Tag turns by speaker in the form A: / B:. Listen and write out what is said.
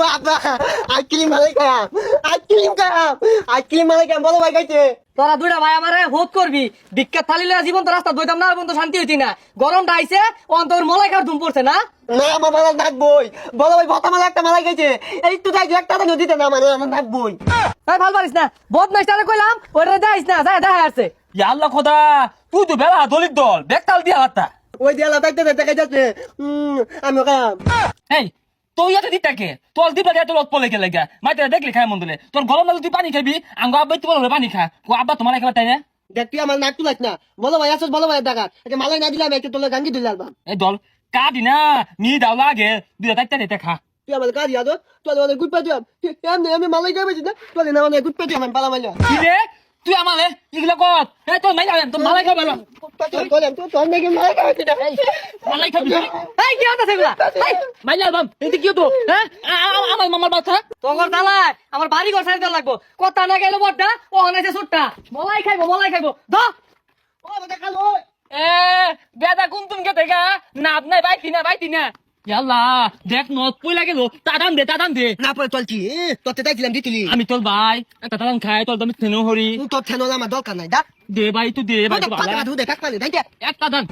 A: বাবা আইসক্রিম মালাই খাম আইসক্রিম মালাই খাম বলো ভাই খাইতে
B: তোরা দুইটা ভাই আমারে হোদ করবি বিখ্যাত থালিলে জীবন তো রাস্তা বইতাম না বন্ধু শান্তি হইতি না গরমটা আইছে অন্তর মলাই খাওয়ার ধুম পড়ছে না
A: না আমার মালা ডাকবই বলো ভাই ভতা মালা একটা মালাই খাইছে এই তো যাই একটা নদীতে না মানে আমার ডাকবই
B: তাই ভাল পারিস না বদ নাই তারে কইলাম ওটা যাইস না যায় দেখা আসছে
C: ইয়া আল্লাহ খোদা তুই তো বেলা দলিত দল বেকতাল দিয়া হাতটা
A: ওই দিয়া লাগাইতে দেখা যাচ্ছে আমি খাম
C: এই তুই ইয়াতে দিতাকে তোর দিবা দিয়া তোর পলে গেলে গা মাইতে দেখলি খায় মন দিলে তোর গরম লাগলে তুই পানি খাবি আঙ্গ আব্বাই তুই বলে পানি খা কো আব্বা তোমার খাবার তাই না
A: দেখ তুই আমার নাক তুলাস না বলো ভাই আসছ বলো ভাই ডাকাত একটা মালাই না দিলাম একটা তোলে গাঙ্গি দিলাম
C: এই দল কাটি না নি দাও লাগে দুইটা তাইতে দিতে খা
A: তুই আমার কাজ ইয়াদ তোলে মানে গুড পাই দিলাম আমি মালাই খাইছি না তোলে না মানে গুড পাই দিলাম পালা মাইলা
C: কি রে তুই আমালে ইগলা কত এই তোর মাইলা তোর মালাই খাবে না
A: তোর নাকি মালাই খাইছি না
C: মালাই খাবি
B: এই কি হতাছে এগুলা এই
C: মাইলা বাম এদি কি তো হ্যাঁ আমার মামার বাচ্চা
B: তোর তালায় আমার বাড়ি ঘর সাইতে লাগবো কথা না গেলে বড়টা ও হনাইছে ছোটটা মলাই খাইবো দ
A: ও দেখা লো
C: এ বেদা কোন তুমি কে দেখা নাপ নাই বাইতি না ইয়াল্লা দেখ নত পয়লা গেল তাদান দে
A: না পরে চলছি তোর তাই দিলাম দিতিলি
C: আমি তোর ভাই একটা তাদান খাই তোর দামি থেনো হরি
A: তোর ঠেনো আমার দরকার নাই দা
C: দে ভাই তুই দে ভাই
A: পাতা ধু দে কাক পালে তাই
C: একটা দান